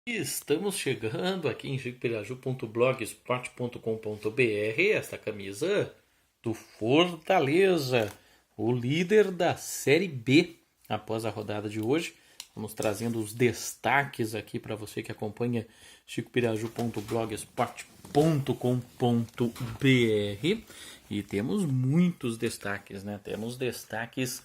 Estamos chegando aqui em chicoperaju.blogspot.com.br, esta camisa do Fortaleza, o líder da Série B após a rodada de hoje. Vamos trazendo os destaques aqui para você que acompanha chicoperaju.blogspot.com.br e temos muitos destaques, né? Temos destaques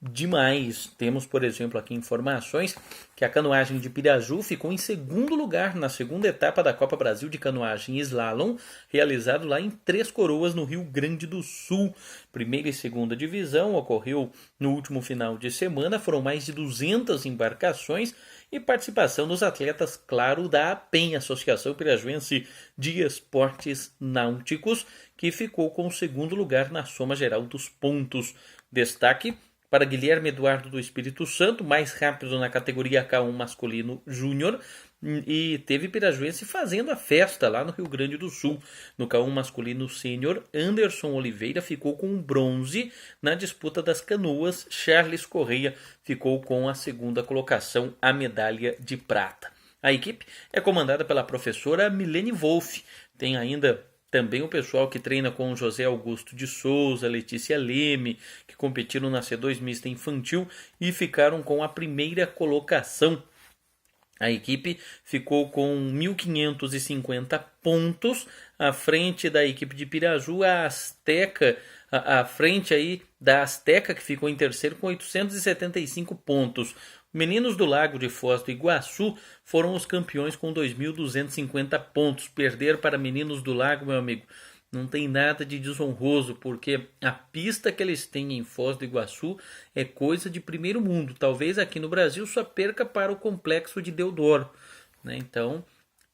demais. Temos, por exemplo, aqui informações que a canoagem de Piraju ficou em segundo lugar na segunda etapa da Copa Brasil de Canoagem Slalom, realizado lá em Três Coroas, no Rio Grande do Sul. Primeira e segunda divisão ocorreu no último final de semana, foram mais de 200 embarcações e participação dos atletas, claro, da APEN, Associação Pirajuense de Esportes Náuticos, que ficou com o segundo lugar na soma geral dos pontos. Destaque para Guilherme Eduardo do Espírito Santo, mais rápido na categoria K1 masculino júnior, e teve pirajuense fazendo a festa lá no Rio Grande do Sul. No K1 masculino sênior, Anderson Oliveira ficou com o bronze na disputa das canoas. Charles Correia ficou com a segunda colocação, a medalha de prata. A equipe é comandada pela professora Milene Wolff. Tem ainda também o pessoal que treina com José Augusto de Souza, Letícia Leme, que competiram na C2 mista infantil e ficaram com a primeira colocação. A equipe ficou com 1.550 pontos, à frente da equipe de Piraju, a Azteca, à frente aí da Azteca, que ficou em terceiro com 875 pontos. Meninos do Lago de Foz do Iguaçu foram os campeões com 2.250 pontos. Perder para Meninos do Lago, meu amigo, não tem nada de desonroso, porque a pista que eles têm em Foz do Iguaçu é coisa de primeiro mundo. Talvez aqui no Brasil só perca para o Complexo de Deodoro, né? Então,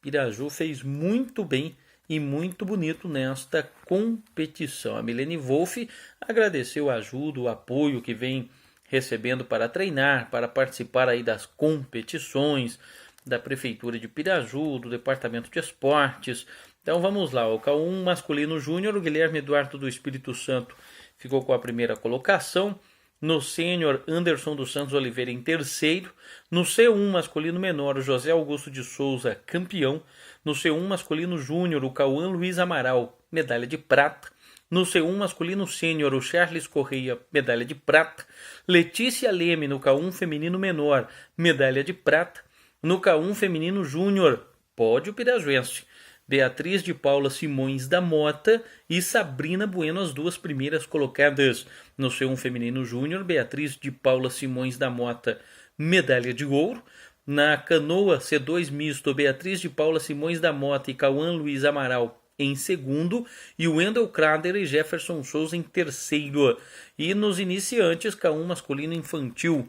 Piraju fez muito bem e muito bonito nesta competição. A Milene Wolff agradeceu a ajuda, o apoio que vem recebendo para treinar, para participar aí das competições da Prefeitura de Piraju, do Departamento de Esportes. Então vamos lá, o K1 masculino júnior, o Guilherme Eduardo do Espírito Santo ficou com a primeira colocação. No sênior, Anderson dos Santos Oliveira em terceiro. No C1 masculino menor, o José Augusto de Souza, campeão. No C1 masculino júnior, o Cauã Luiz Amaral, medalha de prata. No C1 masculino sênior, o Charles Correia, medalha de prata. Letícia Leme, no K1 feminino menor, medalha de prata. No K1 feminino júnior, pódio pirajuense. Beatriz de Paula Simões da Mota e Sabrina Bueno, as duas primeiras colocadas. No C1 feminino júnior, Beatriz de Paula Simões da Mota, medalha de ouro. Na canoa C2 misto, Beatriz de Paula Simões da Mota e Cauã Luiz Amaral em segundo, e o Wendel Crader e Jefferson Souza em terceiro. E nos iniciantes, K1 masculino infantil,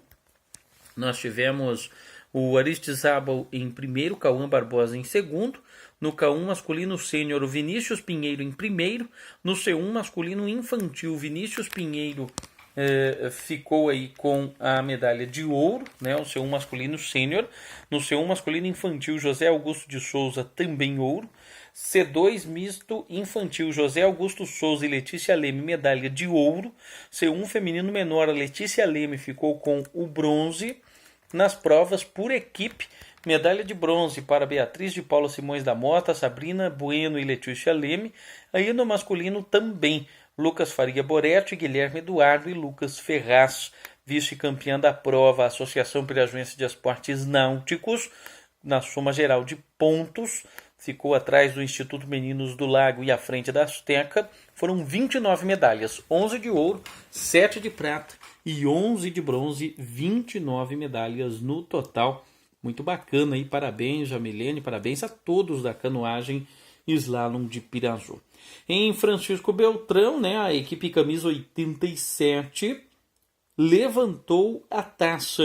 nós tivemos o Aristizábal em primeiro, Cauã Barbosa em segundo. No K1 masculino sênior, o Vinícius Pinheiro em primeiro. No C1 masculino infantil, Vinícius Pinheiro ficou aí com a medalha de ouro, né, o C1 masculino sênior. No C1 masculino infantil, José Augusto de Souza também ouro. C2 misto infantil, José Augusto Souza e Letícia Leme, medalha de ouro. C1 feminino menor, a Letícia Leme ficou com o bronze. Nas provas por equipe, medalha de bronze para Beatriz de Paula Simões da Mota, Sabrina Bueno e Letícia Leme. Aí no masculino também, Lucas Faria Boretti, Guilherme Eduardo e Lucas Ferraz. Vice-campeã da prova, a Associação Pirajuense de Esportes Náuticos, na soma geral de pontos, ficou atrás do Instituto Meninos do Lago e à frente da Azteca. Foram 29 medalhas, 11 de ouro, 7 de prata e 11 de bronze, 29 medalhas no total. Muito bacana aí, parabéns a Milene, parabéns a todos da canoagem slalom de Piraju. Em Francisco Beltrão, né, a equipe camisa 87 levantou a taça,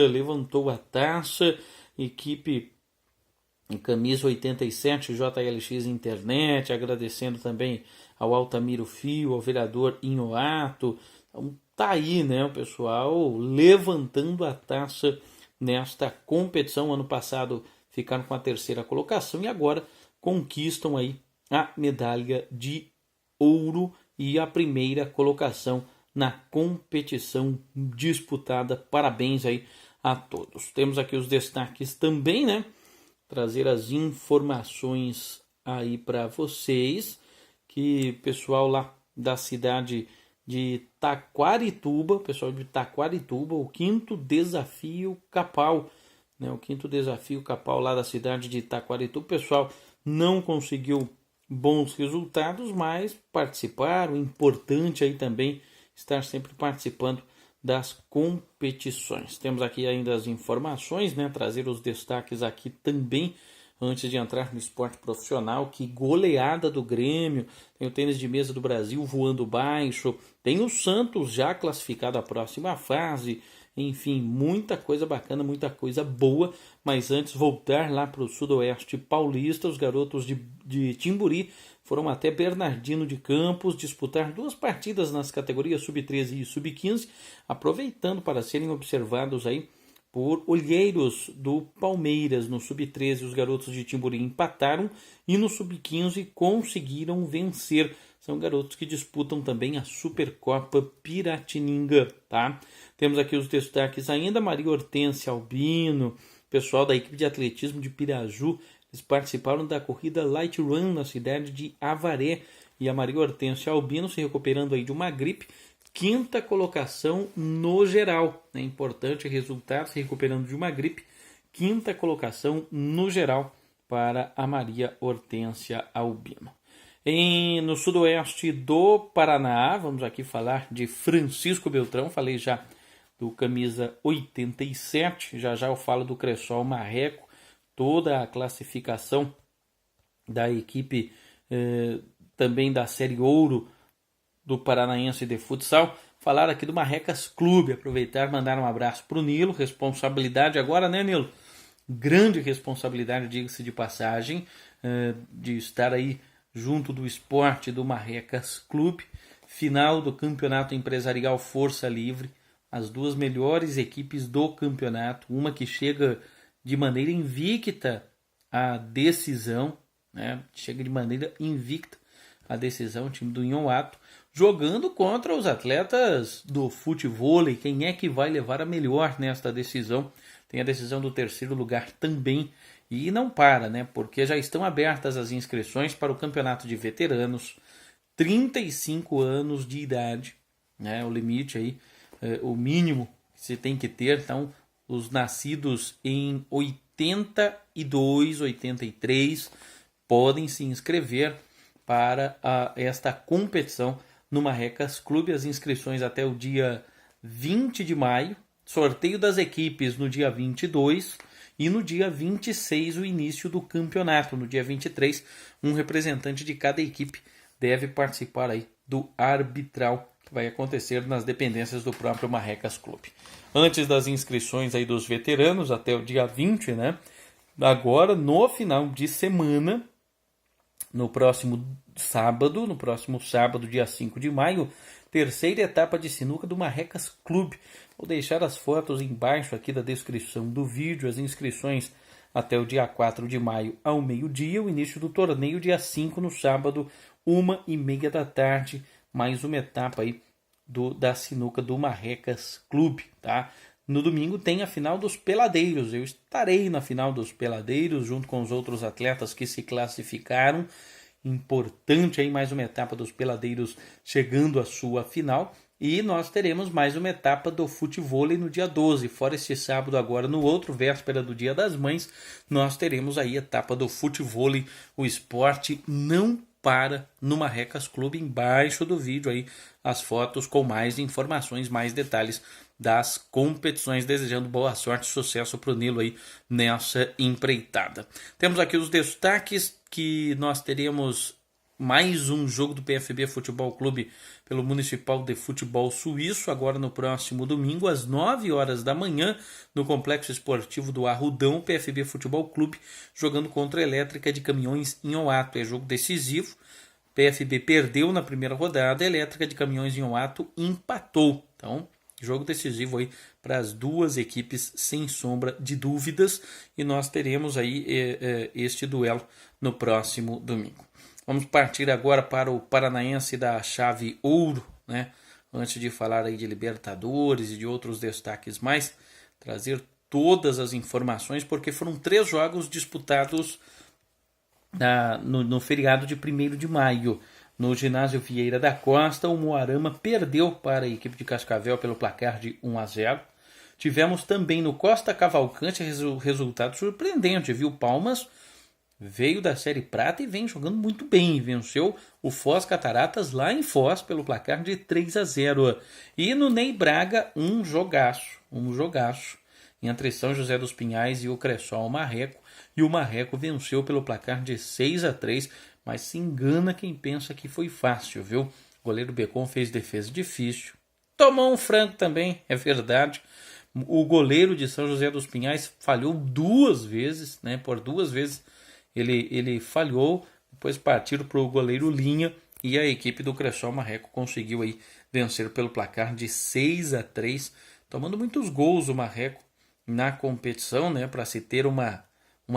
equipe camisa 87, JLX Internet, agradecendo também ao Altamiro Fio, ao vereador Inhoato. Então, tá aí, né, o pessoal levantando a taça nesta competição. Ano passado ficaram com a terceira colocação e agora conquistam aí a medalha de ouro e a primeira colocação na competição disputada. Parabéns aí a todos. Temos aqui os destaques também, né? trazer as informações aí para vocês, que pessoal lá da cidade de Taquarituba, pessoal de Taquarituba, o quinto desafio Capal, né? O quinto desafio Capal lá da cidade de Taquarituba, o pessoal não conseguiu bons resultados, mas participaram. Importante aí também estar sempre participando das competições. Temos aqui ainda as informações, né? Trazer os destaques aqui também antes de entrar no esporte profissional. Que goleada do Grêmio. Tem o tênis de mesa do Brasil voando baixo, tem o Santos já classificado à próxima fase. Enfim, muita coisa bacana, muita coisa boa. Mas antes, voltar lá para o sudoeste paulista. Os garotos de Timburi foram até Bernardino de Campos disputar 2 partidas nas categorias sub-13 e sub-15, aproveitando para serem observados aí por olheiros do Palmeiras. No sub-13 os garotos de Timburi empataram e no sub-15 conseguiram vencer. São garotos que disputam também a Supercopa Piratininga, tá? Temos aqui os destaques ainda: Maria Hortência Albino, pessoal da equipe de atletismo de Piraju, eles participaram da corrida Light Run na cidade de Avaré, e a Maria Hortência Albino se recuperando aí de uma gripe, 5ª colocação no geral, né? Importante resultado, se recuperando de uma gripe, 5ª colocação no geral para a Maria Hortência Albino. No sudoeste do Paraná, vamos aqui falar de Francisco Beltrão. Falei já do camisa 87, já eu falo do Cressol Marreco, toda a classificação da equipe também da Série Ouro do Paranaense de Futsal. Falar aqui do Marrecas Clube, aproveitar e mandar um abraço para o Nilo. Responsabilidade agora, né, Nilo? Grande responsabilidade, diga-se de passagem, de estar aí junto do esporte do Marrecas Clube. Final do Campeonato Empresarial Força Livre, as 2 melhores equipes do campeonato, uma que chega de maneira invicta à decisão, né? Chega de maneira invicta à decisão, o time do Inhoato, jogando contra os atletas do futevôlei. Quem é que vai levar a melhor nesta decisão? Tem a decisão do 3º lugar também. E não para, né? Porque já estão abertas as inscrições para o campeonato de veteranos, 35 anos de idade, né? O limite aí, o mínimo que se tem que ter. Então, os nascidos em 82, 83 podem se inscrever para esta competição no Marrecas Clube. As inscrições até o dia 20 de maio, sorteio das equipes no dia 22 e no dia 26 o início do campeonato. No dia 23, um representante de cada equipe deve participar aí do arbitral, que vai acontecer nas dependências do próprio Marrecas Clube. Antes das inscrições aí dos veteranos, até o dia 20, né? Agora, no final de semana, no próximo sábado, dia 5 de maio, 3ª etapa de sinuca do Marrecas Clube. Vou deixar as fotos embaixo aqui da descrição do vídeo. As inscrições até o dia 4 de maio ao meio-dia. O início do torneio dia 5 no sábado, 1h30 da tarde. Mais uma etapa aí da sinuca do Marrecas Clube, tá? No domingo tem a final dos peladeiros. Eu estarei na final dos peladeiros junto com os outros atletas que se classificaram. Importante aí mais uma etapa dos peladeiros chegando à sua final. E nós teremos mais uma etapa do futevôlei no dia 12. Fora este sábado, agora no outro, véspera do Dia das Mães, nós teremos aí a etapa do futevôlei. O esporte não para no Marrecas Clube. Embaixo do vídeo aí as fotos com mais informações, mais detalhes das competições. Desejando boa sorte e sucesso para o Nilo aí nessa empreitada. Temos aqui os destaques que nós teremos mais um jogo do PFB Futebol Clube pelo Municipal de Futebol Suíço, agora no próximo domingo, às 9 horas da manhã, no Complexo Esportivo do Arrudão. PFB Futebol Clube jogando contra a Elétrica de Caminhões Inhoato. É jogo decisivo. PFB perdeu na primeira rodada, a Elétrica de Caminhões Inhoato empatou. Então, jogo decisivo aí para as 2 equipes, sem sombra de dúvidas. E nós teremos aí este duelo no próximo domingo. Vamos partir agora para o Paranaense da chave Ouro, né? Antes de falar aí de Libertadores e de outros destaques mais, trazer todas as informações, porque foram 3 jogos disputados no feriado de 1º de maio. No ginásio Vieira da Costa, o Moarama perdeu para a equipe de Cascavel pelo placar de 1-0. Tivemos também no Costa Cavalcante resultado surpreendente, viu? Palmas veio da Série Prata e vem jogando muito bem. Venceu o Foz Cataratas lá em Foz pelo placar de 3-0. E no Ney Braga, um jogaço entre São José dos Pinhais e o Cressol Marreco. E o Marreco venceu pelo placar de 6-3, mas se engana quem pensa que foi fácil, viu? O goleiro Becon fez defesa difícil. Tomou um frango também, é verdade. O goleiro de São José dos Pinhais falhou 2 vezes, né? Por 2 vezes ele falhou, depois partiram para o goleiro Linha e a equipe do Cressol Marreco conseguiu aí vencer pelo placar de 6-3, tomando muitos gols o Marreco na competição, né? Para se ter uma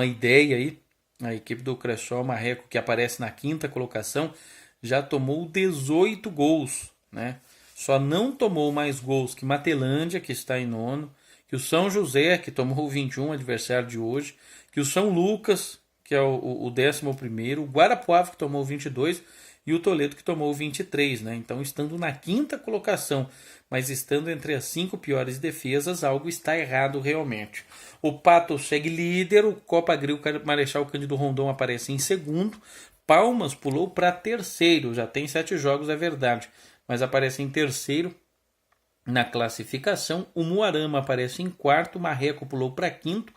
ideia aí, a equipe do Cressol Marreco, que aparece na 5ª colocação, já tomou 18 gols, né? Só não tomou mais gols que Matelândia, que está em 9º, que o São José, que tomou 21, adversário de hoje, que o São Lucas, que é o 11º, o Guarapuava, que tomou 22, e o Toledo, que tomou 23, né? Então, estando na 5ª colocação, mas estando entre as 5 piores defesas, algo está errado realmente. O Pato segue líder, o Copa Grill Marechal Cândido Rondon aparece em 2º, Palmas pulou para 3º, já tem 7 jogos, é verdade, mas aparece em 3º na classificação. O Moarama aparece em 4º, Marreco pulou para 5º,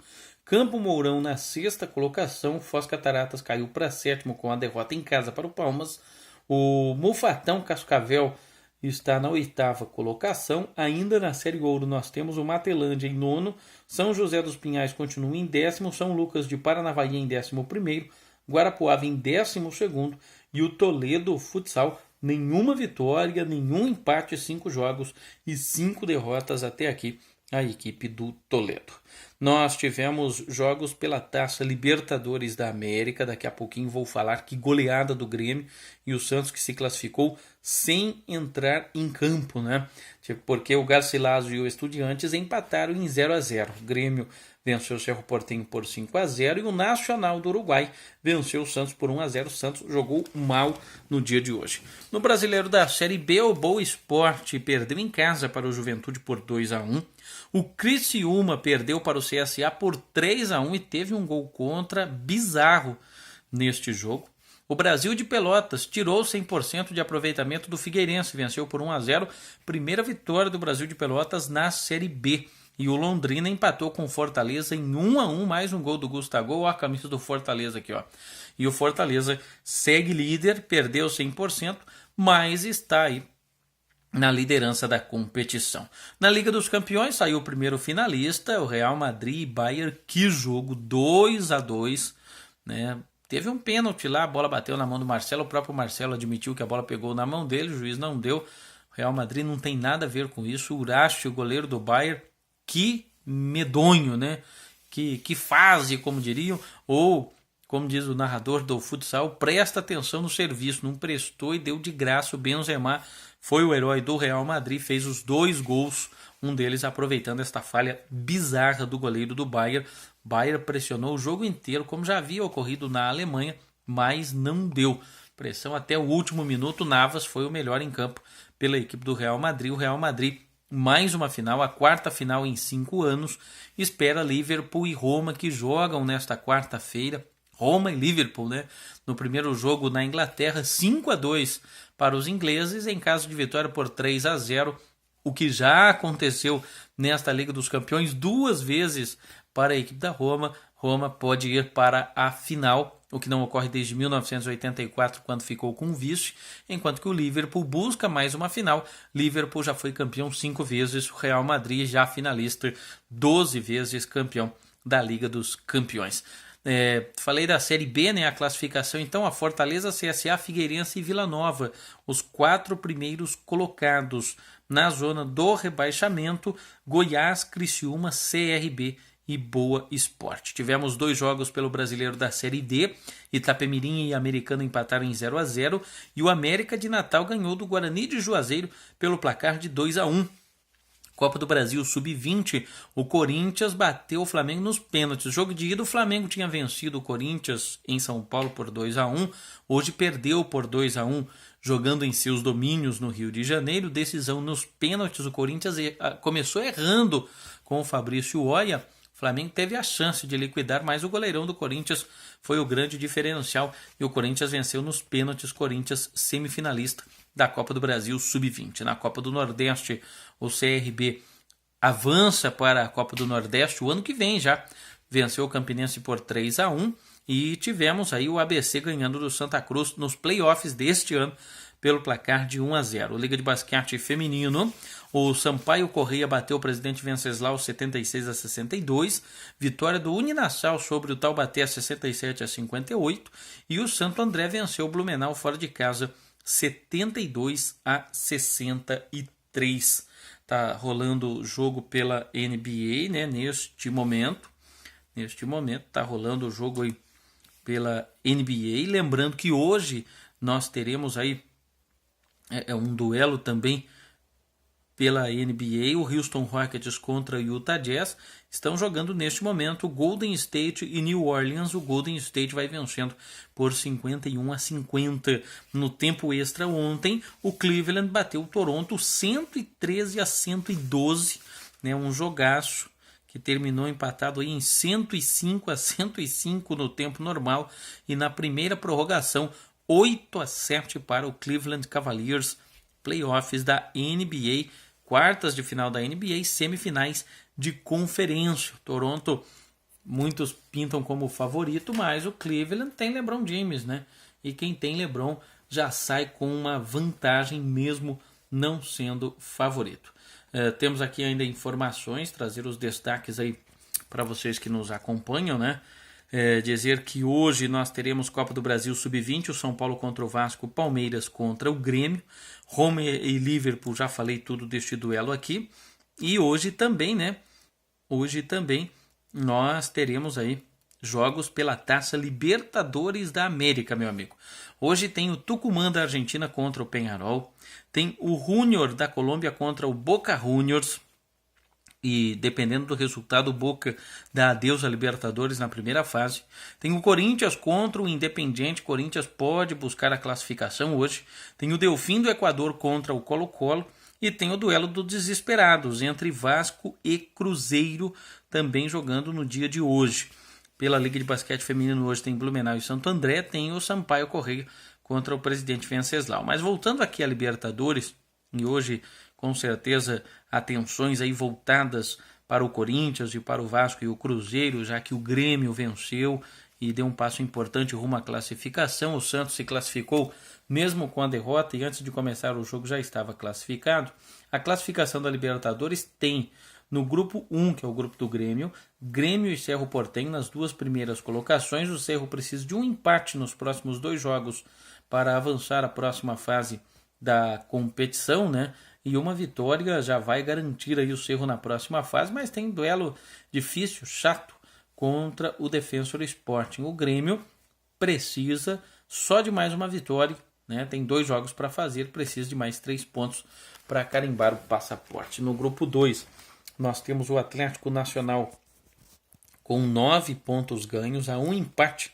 Campo Mourão na 6ª colocação, Foz Cataratas caiu para 7º com a derrota em casa para o Palmas. O Mufatão Cascavel está na 8ª colocação. Ainda na Série Ouro nós temos o Matelândia em 9º, São José dos Pinhais continua em 10º, São Lucas de Paranavaí em 11º, Guarapuava em 12º e o Toledo Futsal nenhuma vitória, nenhum empate, 5 jogos e 5 derrotas até aqui a equipe do Toledo. Nós tivemos jogos pela Taça Libertadores da América, daqui a pouquinho vou falar que goleada do Grêmio e o Santos que se classificou sem entrar em campo, né? Porque o Garcilaso e o Estudiantes empataram em 0-0. O Grêmio venceu o Cerro Porteño por 5-0 e o Nacional do Uruguai venceu o Santos por 1-0. O Santos jogou mal no dia de hoje. No Brasileiro da Série B, o Boa Esporte perdeu em casa para o Juventude por 2-1. O Criciúma perdeu para o CSA por 3-1 e teve um gol contra bizarro neste jogo. O Brasil de Pelotas tirou 100% de aproveitamento do Figueirense, venceu por 1-0, primeira vitória do Brasil de Pelotas na Série B. E o Londrina empatou com o Fortaleza em 1-1, mais um gol do Gustavo, ó, a camisa do Fortaleza aqui, ó. E o Fortaleza segue líder, perdeu 100%, mas está aí na liderança da competição. Na Liga dos Campeões saiu o primeiro finalista, o Real Madrid e Bayern. Que jogo, 2-2, né? Teve um pênalti lá, a bola bateu na mão do Marcelo, o próprio Marcelo admitiu que a bola pegou na mão dele, o juiz não deu. O Real Madrid não tem nada a ver com isso. O Urashi, o goleiro do Bayern, que medonho, né? Que fase, como diriam, ou como diz o narrador do futsal, presta atenção no serviço, não prestou e deu de graça. O Benzema foi o herói do Real Madrid, fez os 2 gols, um deles aproveitando esta falha bizarra do goleiro do Bayern. Bayern pressionou o jogo inteiro, como já havia ocorrido na Alemanha, mas não deu. Pressão até o último minuto. Navas foi o melhor em campo pela equipe do Real Madrid. O Real Madrid, mais uma final, a 4ª final em 5 anos. Espera Liverpool e Roma, que jogam nesta quarta-feira. Roma e Liverpool, né? No primeiro jogo na Inglaterra, 5-2 para os ingleses, em caso de vitória por 3-0, o que já aconteceu nesta Liga dos Campeões 2 vezes para a equipe da Roma. Roma pode ir para a final, o que não ocorre desde 1984, quando ficou com vice, enquanto que o Liverpool busca mais uma final. Liverpool já foi campeão 5 vezes, o Real Madrid já finalista, 12 vezes campeão da Liga dos Campeões. Falei da Série B, né? A classificação, então, a Fortaleza, CSA, Figueirense e Vila Nova, os 4 primeiros colocados. Na zona do rebaixamento, Goiás, Criciúma, CRB e Boa Esporte. Tivemos 2 jogos pelo Brasileiro da Série D, Itapemirim e Americano empataram em 0-0 e o América de Natal ganhou do Guarani de Juazeiro pelo placar de 2-1. Copa do Brasil Sub-20, o Corinthians bateu o Flamengo nos pênaltis. Jogo de ida, o Flamengo tinha vencido o Corinthians em São Paulo por 2-1. Hoje perdeu por 2-1, jogando em seus domínios no Rio de Janeiro. Decisão nos pênaltis, o Corinthians começou errando com o Fabrício Oia. O Flamengo teve a chance de liquidar, mas o goleirão do Corinthians foi o grande diferencial. E o Corinthians venceu nos pênaltis, Corinthians semifinalista da Copa do Brasil Sub-20. Na Copa do Nordeste, o CRB avança para a Copa do Nordeste o ano que vem já. Venceu o Campinense por 3-1 e tivemos aí o ABC ganhando do Santa Cruz nos playoffs deste ano pelo placar de 1-0. Liga de Basquete Feminino, o Sampaio Correia bateu o Presidente Venceslau 76-62, vitória do Uninassal sobre o Taubaté 67-58 e o Santo André venceu o Blumenau fora de casa 72-63. Tá rolando o jogo pela NBA, né? Neste momento tá rolando o jogo aí pela NBA. Lembrando que hoje nós teremos aí um duelo também pela NBA. O Houston Rockets contra o Utah Jazz estão jogando neste momento Golden State e New Orleans. O Golden State vai vencendo por 51-50. No tempo extra ontem, o Cleveland bateu o Toronto 113-112, né? Um jogaço que terminou empatado aí em 105-105 no tempo normal, e na primeira prorrogação 8-7 para o Cleveland Cavaliers. Playoffs da NBA, quartas de final da NBA, semifinais de conferência. Toronto, muitos pintam como favorito, mas o Cleveland tem LeBron James, né? E quem tem LeBron já sai com uma vantagem mesmo não sendo favorito. Temos aqui ainda informações, trazer os destaques aí para vocês que nos acompanham, né? Dizer que hoje nós teremos Copa do Brasil Sub-20, o São Paulo contra o Vasco, o Palmeiras contra o Grêmio, Roma e Liverpool, já falei tudo deste duelo aqui. E hoje também, né? Hoje também nós teremos aí jogos pela Taça Libertadores da América, meu amigo. Hoje tem o Tucumã da Argentina contra o Peñarol, tem o Junior da Colômbia contra o Boca Juniors, e dependendo do resultado, o Boca dá adeus à Libertadores na primeira fase. Tem o Corinthians contra o Independiente, Corinthians pode buscar a classificação hoje. Tem o Delfim do Equador contra o Colo-Colo, e tem o duelo dos desesperados entre Vasco e Cruzeiro, também jogando no dia de hoje. Pela Liga de Basquete Feminino hoje tem Blumenau e Santo André, tem o Sampaio Correia contra o Presidente Venceslau. Mas voltando aqui a Libertadores, e hoje com certeza atenções aí voltadas para o Corinthians e para o Vasco e o Cruzeiro, já que o Grêmio venceu e deu um passo importante rumo à classificação. O Santos se classificou mesmo com a derrota e antes de começar o jogo já estava classificado. A classificação da Libertadores tem no grupo 1, que é o grupo do Grêmio e Cerro Porteño nas duas primeiras colocações. O Cerro precisa de um empate nos próximos 2 jogos para avançar à próxima fase da competição, né? E uma vitória já vai garantir aí o Cerro na próxima fase, mas tem um duelo difícil, chato, contra o Defensor Sporting. O Grêmio precisa só de mais uma vitória, né? Tem 2 jogos para fazer, precisa de mais 3 pontos para carimbar o passaporte. No grupo 2, nós temos o Atlético Nacional com 9 pontos ganhos, a um empate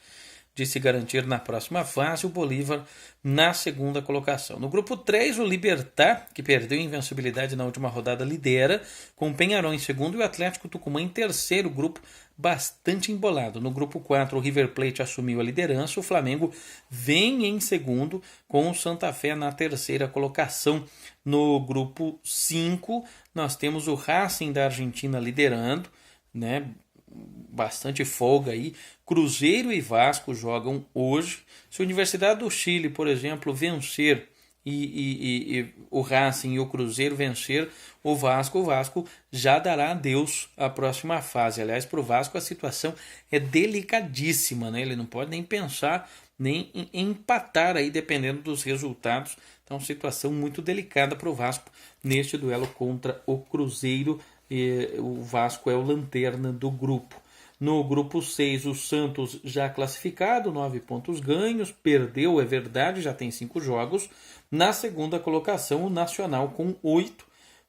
de se garantir na próxima fase, o Bolívar na segunda colocação. No grupo 3, o Libertad, que perdeu a invencibilidade na última rodada, lidera, com o Peñarol em segundo e o Atlético Tucumã em terceiro, grupo bastante embolado. No grupo 4, o River Plate assumiu a liderança, o Flamengo vem em segundo, com o Santa Fé na terceira colocação. No grupo 5, nós temos o Racing da Argentina liderando, né? Bastante folga aí. Cruzeiro e Vasco jogam hoje. Se a Universidade do Chile, por exemplo, vencer e o Racing e o Cruzeiro vencer o Vasco já dará adeus à próxima fase. Aliás, para o Vasco a situação é delicadíssima, né? Ele não pode nem pensar nem em empatar aí, dependendo dos resultados. Então, situação muito delicada para o Vasco neste duelo contra o Cruzeiro. O Vasco é o lanterna do grupo. No grupo 6, o Santos já classificado, 9 pontos ganhos, perdeu, é verdade, já tem 5 jogos. Na segunda colocação, o Nacional com 8.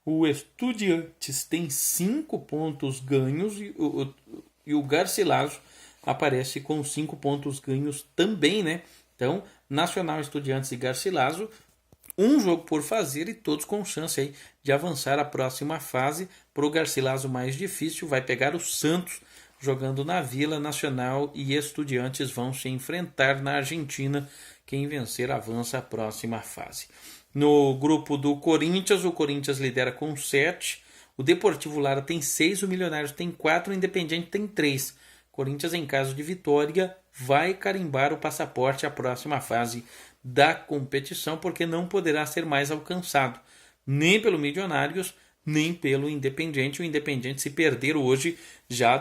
O Estudiantes tem 5 pontos ganhos e o Garcilaso aparece com 5 pontos ganhos também, né? Então, Nacional, Estudiantes e Garcilaso, um jogo por fazer e todos com chance aí de avançar à próxima fase. Para o Garcilaso mais difícil, vai pegar o Santos jogando na Vila. Nacional e Estudiantes vão se enfrentar na Argentina. Quem vencer avança à próxima fase. No grupo do Corinthians, o Corinthians lidera com 7. O Deportivo Lara tem 6, o Milionários tem 4, o Independiente tem 3. Corinthians, em caso de vitória, vai carimbar o passaporte à próxima fase da competição, porque não poderá ser mais alcançado nem pelo Milionários, nem pelo Independiente. O Independiente, se perder hoje, já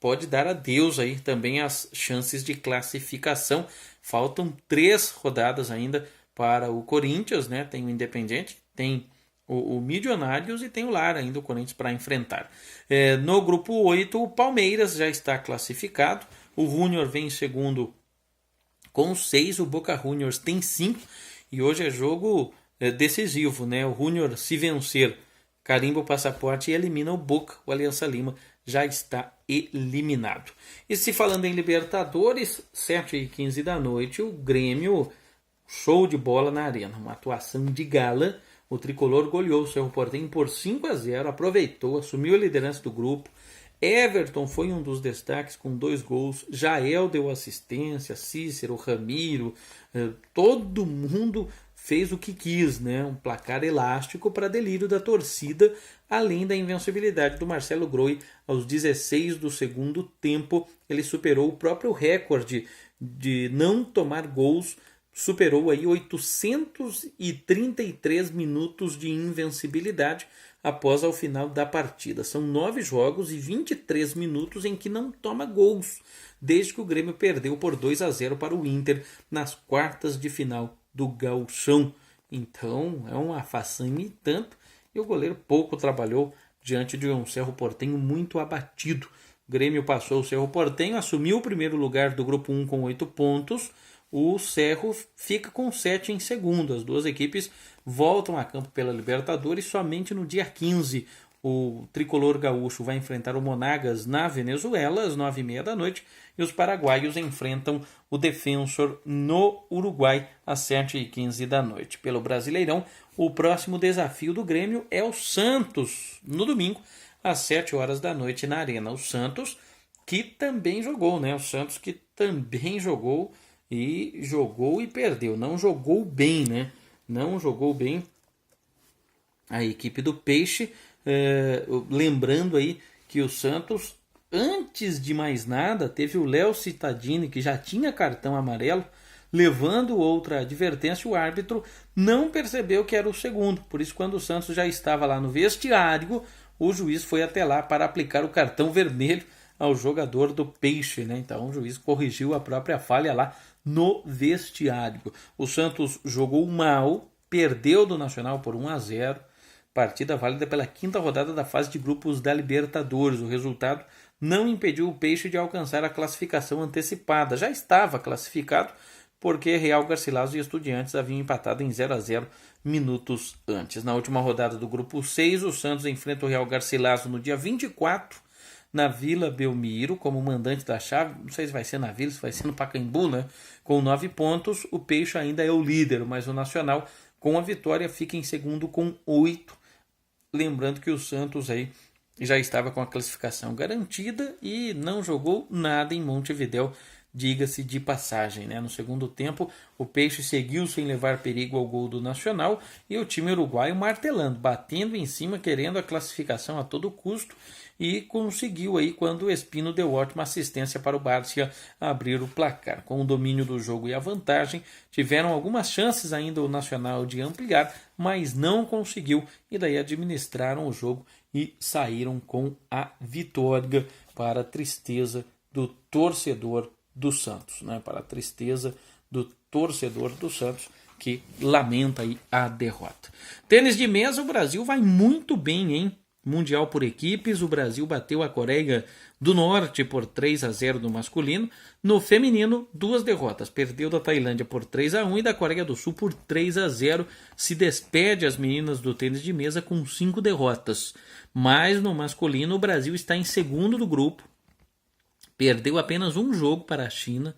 pode dar adeus aí também às chances de classificação. Faltam 3 rodadas ainda para o Corinthians, né? Tem o Independiente, tem o Milionários e tem o Lara ainda, o Corinthians, para enfrentar. No grupo 8, o Palmeiras já está classificado. O Júnior vem em segundo com 6, o Boca Juniors tem 5. E hoje é jogo decisivo, né? O Júnior, se vencer, carimba o passaporte e elimina o Boca. O Aliança Lima já está eliminado. E se falando em Libertadores, 7h15 da noite, o Grêmio, show de bola na arena, uma atuação de gala. O tricolor goleou o Cerro Porteño por 5-0, aproveitou, assumiu a liderança do grupo. Everton foi um dos destaques com 2 gols, Jael deu assistência, Cícero, Ramiro, todo mundo fez o que quis, né? Um placar elástico para delírio da torcida, além da invencibilidade do Marcelo Groi. Aos 16 do segundo tempo, ele superou o próprio recorde de não tomar gols, superou aí 833 minutos de invencibilidade após ao final da partida. São 9 jogos e 23 minutos em que não toma gols, desde que o Grêmio perdeu por 2-0 para o Inter nas quartas de final do Gauchão. Então é uma façanha e tanto, e o goleiro pouco trabalhou diante de um Cerro Porteño muito abatido. O Grêmio passou o Cerro Porteño, assumiu o primeiro lugar do grupo 1 com 8 pontos. O Cerro fica com 7 em segundo. As duas equipes voltam a campo pela Libertadores somente no dia 15. O tricolor gaúcho vai enfrentar o Monagas na Venezuela às 9h30 da noite e os paraguaios enfrentam o Defensor no Uruguai às 7h15 da noite. Pelo Brasileirão, o próximo desafio do Grêmio é o Santos no domingo às 7h da noite na Arena. O Santos que também jogou, né? O Santos que também jogou e perdeu. Não jogou bem, né? Não jogou bem a equipe do Peixe. Lembrando aí que o Santos, antes de mais nada, teve o Léo Cittadini, que já tinha cartão amarelo, levando outra advertência. O árbitro não percebeu que era o segundo. Por isso, quando o Santos já estava lá no vestiário, o juiz foi até lá para aplicar o cartão vermelho ao jogador do Peixe, né? Então o juiz corrigiu a própria falha lá no vestiário. O Santos jogou mal, perdeu do Nacional por 1-0, partida válida pela 5ª rodada da fase de grupos da Libertadores. O resultado não impediu o Peixe de alcançar a classificação antecipada. Já estava classificado porque Real, Garcilaso e Estudiantes haviam empatado em 0-0 minutos antes. Na última rodada do grupo 6, o Santos enfrenta o Real Garcilaso no dia 24 na Vila Belmiro, como mandante da chave. Não sei se vai ser na Vila, se vai ser no Pacaembu, né? Com 9 pontos, o Peixe ainda é o líder, mas o Nacional, com a vitória, fica em segundo com 8. Lembrando que o Santos aí já estava com a classificação garantida e não jogou nada em Montevidéu, diga-se de passagem, né? No segundo tempo, o Peixe seguiu sem levar perigo ao gol do Nacional e o time uruguaio martelando, batendo em cima, querendo a classificação a todo custo, e conseguiu aí quando o Espino deu ótima assistência para o Barcia abrir o placar. Com o domínio do jogo e a vantagem, tiveram algumas chances ainda o Nacional de ampliar, mas não conseguiu, e daí administraram o jogo e saíram com a vitória, para a tristeza do torcedor do Santos, né? Para a tristeza do torcedor do Santos, que lamenta aí a derrota. Tênis de mesa, o Brasil vai muito bem, hein? Mundial por equipes, o Brasil bateu a Coreia do Norte por 3-0 no masculino. No feminino, 2 derrotas. Perdeu da Tailândia por 3-1 e da Coreia do Sul por 3-0. Se despede as meninas do tênis de mesa com 5 derrotas. Mas no masculino, o Brasil está em segundo do grupo. Perdeu apenas um jogo para a China.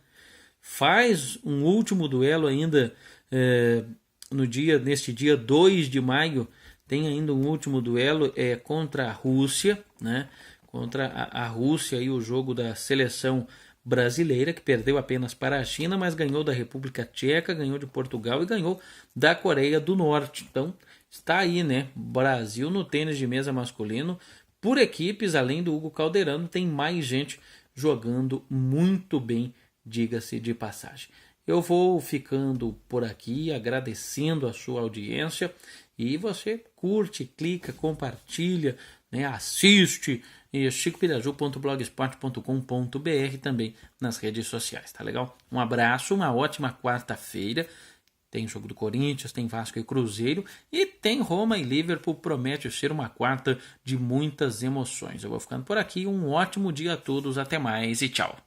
Faz um último duelo ainda neste dia 2 de maio. Tem ainda um último duelo contra a Rússia, né? Contra a Rússia e o jogo da seleção brasileira, que perdeu apenas para a China, mas ganhou da República Tcheca, ganhou de Portugal e ganhou da Coreia do Norte. Então está aí, né? Brasil no tênis de mesa masculino. Por equipes, além do Hugo Calderano, tem mais gente jogando muito bem, diga-se de passagem. Eu vou ficando por aqui, agradecendo a sua audiência, e você curte, clica, compartilha, né, assiste chicopiraju.blogspot.com.br também nas redes sociais, tá legal? Um abraço, uma ótima quarta-feira. Tem jogo do Corinthians, tem Vasco e Cruzeiro e tem Roma e Liverpool. Promete ser uma quarta de muitas emoções. Eu vou ficando por aqui. Um ótimo dia a todos. Até mais e tchau.